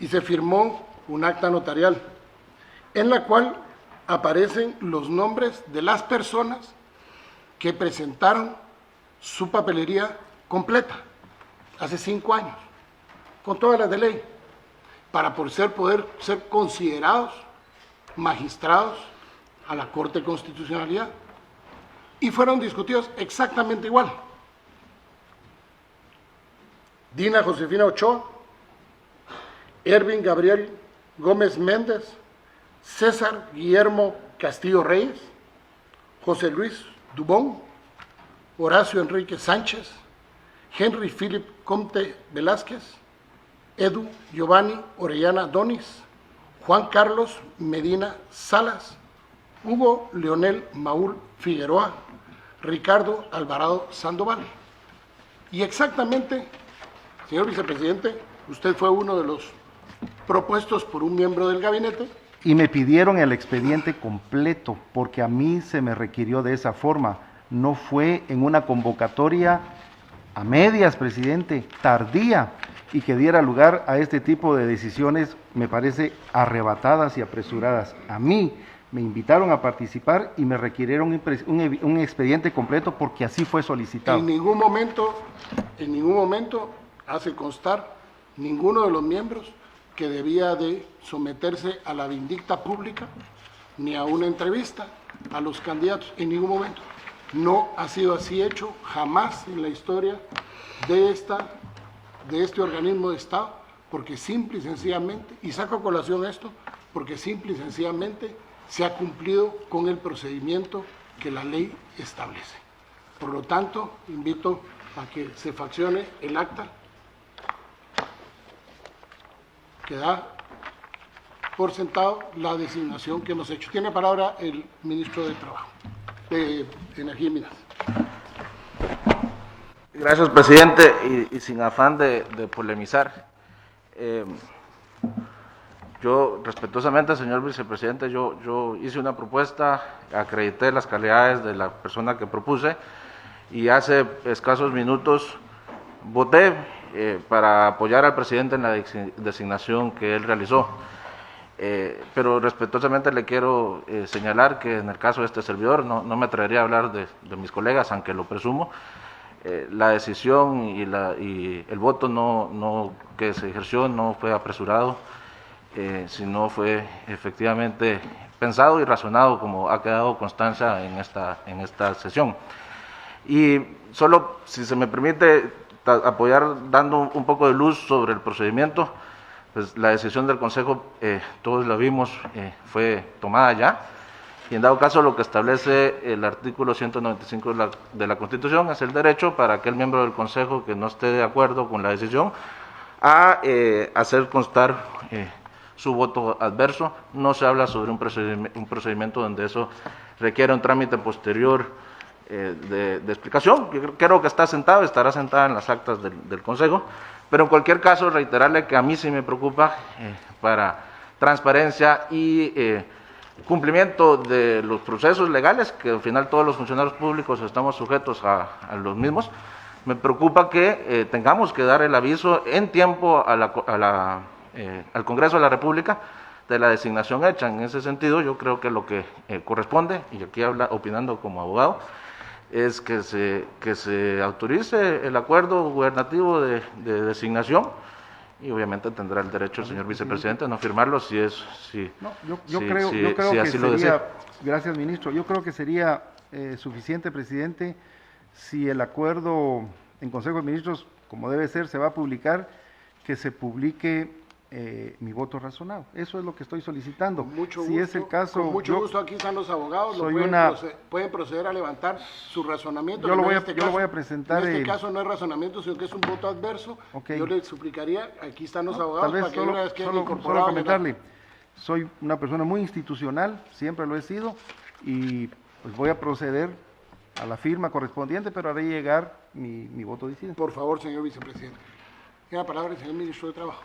S1: y se firmó un acta notarial en la cual aparecen los nombres de las personas que presentaron su papelería completa hace 5 años, con todas las de ley, para poder ser considerados magistrados a la Corte de Constitucionalidad, y fueron discutidos exactamente igual. Dina Josefina Ochoa, Ervin Gabriel Gómez Méndez, César Guillermo Castillo Reyes, José Luis Dubón, Horacio Enrique Sánchez, Henry Philip Comte Velázquez, Edu Giovanni Orellana Donis, Juan Carlos Medina Salas, Hugo Leonel Maúl Figueroa, Ricardo Alvarado Sandoval. Y exactamente, señor vicepresidente, usted fue uno de los propuestos por un miembro del gabinete.
S3: Y me pidieron el expediente completo, porque a mí se me requirió de esa forma. No fue en una convocatoria a medias, presidente, tardía, y que diera lugar a este tipo de decisiones, me parece, arrebatadas y apresuradas. A mí me invitaron a participar y me requirieron un expediente completo porque así fue solicitado.
S1: En ningún momento hace constar ninguno de los miembros que debía de someterse a la vindicta pública ni a una entrevista a los candidatos, en ningún momento. No ha sido así hecho jamás en la historia de este organismo de Estado, porque simple y sencillamente, y saco a colación esto, porque simple y sencillamente se ha cumplido con el procedimiento que la ley establece. Por lo tanto, invito a que se faccione el acta que da por sentado la designación que hemos hecho. Tiene palabra el ministro de Trabajo, de Energía y Minas.
S4: Gracias, presidente, y sin afán de polemizar, yo respetuosamente, señor vicepresidente, yo hice una propuesta, acredité las calidades de la persona que propuse y hace escasos minutos voté para apoyar al presidente en la designación que él realizó. Pero respetuosamente le quiero señalar que en el caso de este servidor, no me atrevería a hablar de mis colegas, aunque lo presumo, la decisión y el voto que se ejerció no fue apresurado. si no fue efectivamente pensado y razonado, como ha quedado constancia en esta sesión. Y solo, si se me permite, apoyar dando un poco de luz sobre el procedimiento, pues la decisión del Consejo, todos la vimos, fue tomada ya, y en dado caso lo que establece el artículo 195 de la Constitución es el derecho para aquel miembro del Consejo que no esté de acuerdo con la decisión a hacer constar su voto adverso. No se habla sobre un procedimiento donde eso requiere un trámite posterior de explicación. Yo creo que estará sentada en las actas del Consejo, pero en cualquier caso reiterarle que a mí sí me preocupa para transparencia y cumplimiento de los procesos legales, que al final todos los funcionarios públicos estamos sujetos a los mismos. Me preocupa que tengamos que dar el aviso en tiempo al Congreso de la República de la designación hecha. En ese sentido, yo creo que lo que corresponde, y aquí opinando como abogado, es que se autorice el acuerdo gubernativo de designación, y obviamente tendrá el derecho el señor vicepresidente a no firmarlo si
S3: yo creo que
S4: así lo desea.
S3: Gracias, ministro. Yo creo que sería suficiente, presidente, si el acuerdo en Consejo de Ministros, como debe ser, se va a publicar, que se publique mi voto razonado. Eso es lo que estoy solicitando.
S1: Con mucho
S3: si
S1: gusto,
S3: es el caso,
S1: con mucho gusto, aquí están los abogados, pueden proceder a levantar su razonamiento.
S3: Yo lo voy a presentar.
S1: En este caso no es razonamiento, sino que es un voto adverso.
S3: Okay.
S1: Yo le suplicaría, aquí están los abogados,
S3: tal vez
S1: para que una vez que
S3: solo comentarle, soy una persona muy institucional, siempre lo he sido, y pues voy a proceder a la firma correspondiente, pero haré llegar mi voto disidente.
S1: Por favor, señor vicepresidente. Tiene la palabra el señor ministro de Trabajo.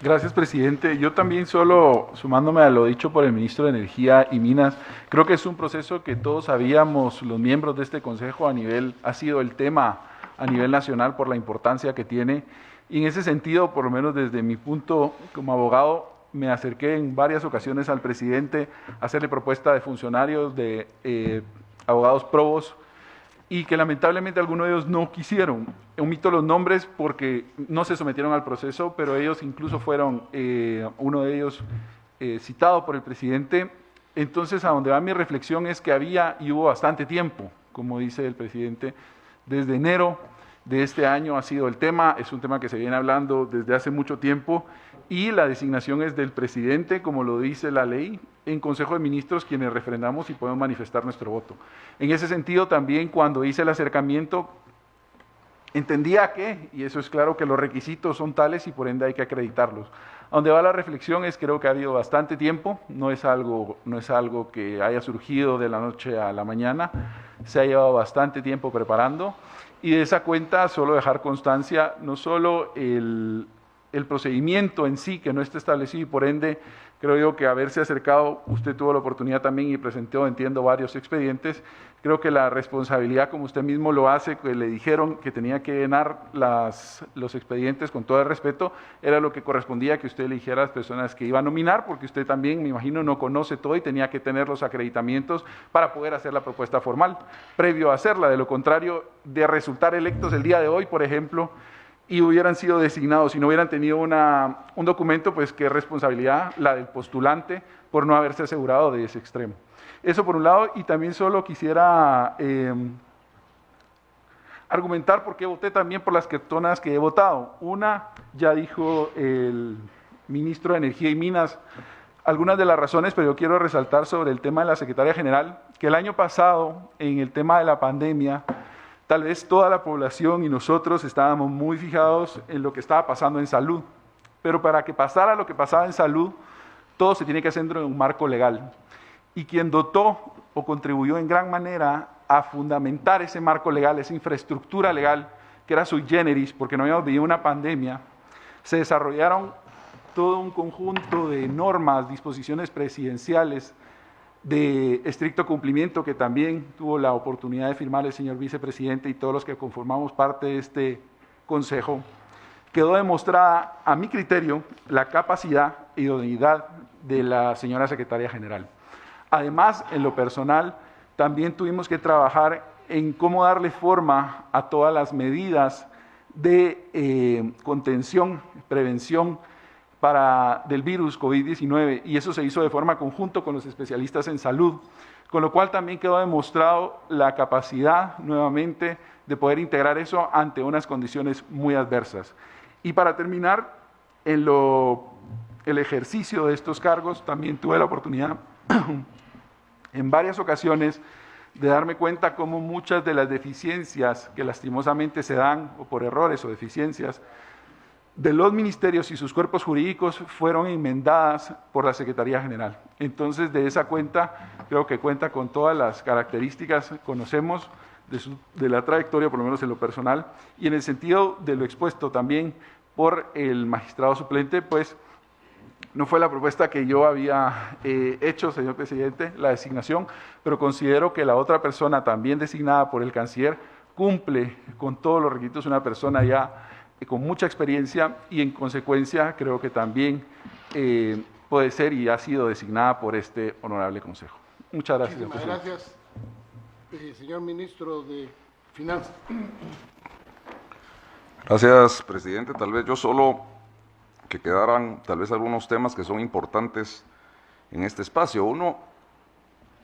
S5: Gracias, presidente. Yo también, solo sumándome a lo dicho por el ministro de Energía y Minas, creo que es un proceso que todos sabíamos, los miembros de este consejo, ha sido el tema a nivel nacional por la importancia que tiene, y en ese sentido, por lo menos desde mi punto como abogado, me acerqué en varias ocasiones al presidente a hacerle propuesta de funcionarios, de abogados probos, y que lamentablemente algunos de ellos no quisieron. Omito los nombres porque no se sometieron al proceso, pero ellos incluso fueron, uno de ellos citado por el presidente. Entonces, a donde va mi reflexión es que había y hubo bastante tiempo, como dice el presidente, desde enero de este año ha sido el tema, es un tema que se viene hablando desde hace mucho tiempo, y la designación es del presidente, como lo dice la ley, en Consejo de Ministros, quienes refrendamos y podemos manifestar nuestro voto. En ese sentido, también cuando hice el acercamiento, entendía que, y eso es claro, que los requisitos son tales y por ende hay que acreditarlos. A donde va la reflexión es, creo que ha habido bastante tiempo, no es algo que haya surgido de la noche a la mañana, se ha llevado bastante tiempo preparando, y de esa cuenta solo dejar constancia, no solo el procedimiento en sí, que no está establecido, y por ende creo yo que haberse acercado, usted tuvo la oportunidad también y presentó, entiendo, varios expedientes. Creo que la responsabilidad, como usted mismo lo hace, que le dijeron que tenía que llenar los expedientes con todo el respeto, era lo que correspondía que usted eligiera a las personas que iba a nominar, porque usted también, me imagino, no conoce todo y tenía que tener los acreditamientos para poder hacer la propuesta formal, previo a hacerla. De lo contrario, de resultar electos el día de hoy, por ejemplo, y hubieran sido designados y no hubieran tenido un documento, pues qué responsabilidad la del postulante por no haberse asegurado de ese extremo. Eso por un lado, y también solo quisiera argumentar por qué voté también por las personas que he votado. Una, ya dijo el ministro de Energía y Minas algunas de las razones, pero yo quiero resaltar sobre el tema de la secretaria general, que el año pasado, en el tema de la pandemia, tal vez toda la población y nosotros estábamos muy fijados en lo que estaba pasando en salud, pero para que pasara lo que pasaba en salud, todo se tiene que hacer dentro de un marco legal. Y quien dotó o contribuyó en gran manera a fundamentar ese marco legal, esa infraestructura legal, que era sui generis, porque no habíamos vivido una pandemia, se desarrollaron todo un conjunto de normas, disposiciones presidenciales, de estricto cumplimiento, que también tuvo la oportunidad de firmar el señor vicepresidente y todos los que conformamos parte de este consejo. Quedó demostrada, a mi criterio, la capacidad y idoneidad de la señora secretaria general. Además, en lo personal, también tuvimos que trabajar en cómo darle forma a todas las medidas de contención, prevención, del virus COVID-19, y eso se hizo de forma conjunta con los especialistas en salud, con lo cual también quedó demostrado la capacidad nuevamente de poder integrar eso ante unas condiciones muy adversas. Y para terminar, el ejercicio de estos cargos también tuve la oportunidad en varias ocasiones de darme cuenta cómo muchas de las deficiencias que lastimosamente se dan, o por errores o deficiencias, de los ministerios y sus cuerpos jurídicos fueron enmendadas por la Secretaría General. Entonces, de esa cuenta, creo que cuenta con todas las características, conocemos de la trayectoria, por lo menos en lo personal, y en el sentido de lo expuesto también por el magistrado suplente, pues no fue la propuesta que yo había hecho, señor presidente, la designación, pero considero que la otra persona también designada por el canciller cumple con todos los requisitos, una persona ya con mucha experiencia, y en consecuencia creo que también puede ser y ha sido designada por este honorable consejo. Muchas gracias, señor presidente.
S1: Gracias, señor ministro de Finanzas.
S9: Gracias, presidente. Tal vez yo solo que quedaran tal vez algunos temas que son importantes en este espacio. Uno,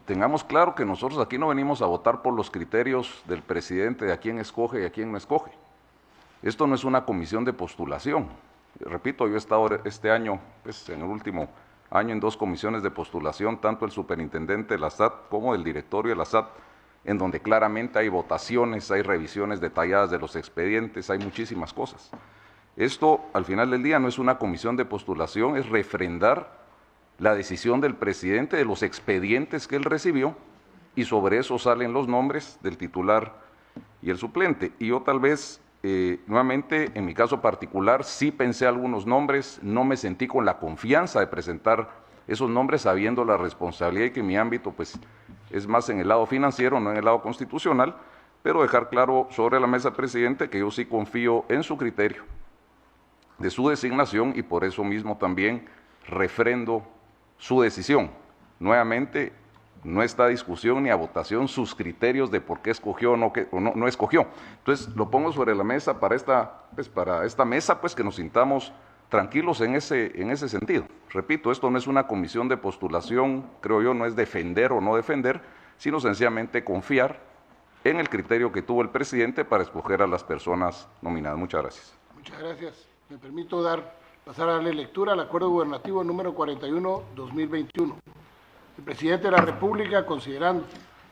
S9: tengamos claro que nosotros aquí no venimos a votar por los criterios del presidente de a quién escoge y a quién no escoge. Esto no es una comisión de postulación. Repito, yo he estado este año, pues, en el último año, en 2 comisiones de postulación, tanto el superintendente de la SAT como el directorio de la SAT, en donde claramente hay votaciones, hay revisiones detalladas de los expedientes, hay muchísimas cosas. Esto, al final del día, no es una comisión de postulación, es refrendar la decisión del presidente de los expedientes que él recibió, y sobre eso salen los nombres del titular y el suplente. Y yo tal vez, nuevamente, en mi caso particular, sí pensé algunos nombres, no me sentí con la confianza de presentar esos nombres sabiendo la responsabilidad y que mi ámbito pues es más en el lado financiero, no en el lado constitucional, pero dejar claro sobre la mesa, presidente, que yo sí confío en su criterio de su designación, y por eso mismo también refrendo su decisión. Nuevamente, no está a discusión ni a votación sus criterios de por qué escogió o no escogió. Entonces, lo pongo sobre la mesa para esta mesa, pues que nos sintamos tranquilos en ese sentido. Repito, esto no es una comisión de postulación, creo yo, no es defender o no defender, sino sencillamente confiar en el criterio que tuvo el presidente para escoger a las personas nominadas. Muchas gracias.
S1: Muchas gracias. Me permito pasar a darle lectura al Acuerdo Gubernativo número 41-2021. El presidente de la República, considerando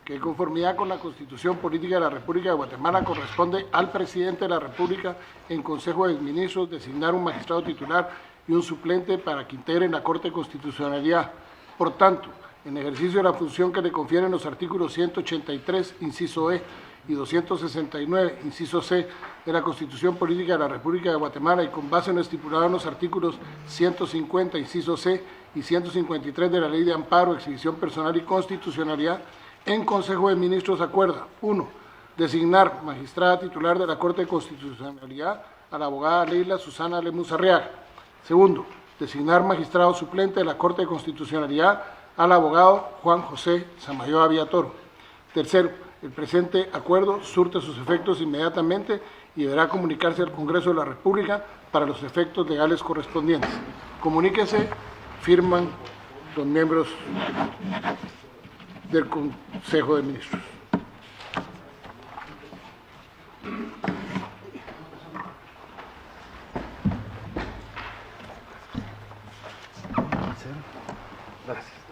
S1: que en conformidad con la Constitución Política de la República de Guatemala corresponde al presidente de la República en Consejo de Ministros designar un magistrado titular y un suplente para que integren la Corte de Constitucionalidad. Por tanto, en ejercicio de la función que le confieren los artículos 183, inciso E, y 269, inciso C, de la Constitución Política de la República de Guatemala, y con base en lo estipulado en los artículos 150, inciso C, y 153 de la Ley de Amparo, Exhibición Personal y Constitucionalidad, en Consejo de Ministros acuerda: 1. Designar magistrada titular de la Corte de Constitucionalidad a la abogada Leila Susana Lemus Arriaga. 2. Designar magistrado suplente de la Corte de Constitucionalidad al abogado Juan José Samayoa Villatoro. 3. El presente acuerdo surte sus efectos inmediatamente y deberá comunicarse al Congreso de la República para los efectos legales correspondientes. Comuníquese, firman los miembros del Consejo de Ministros.
S3: Gracias.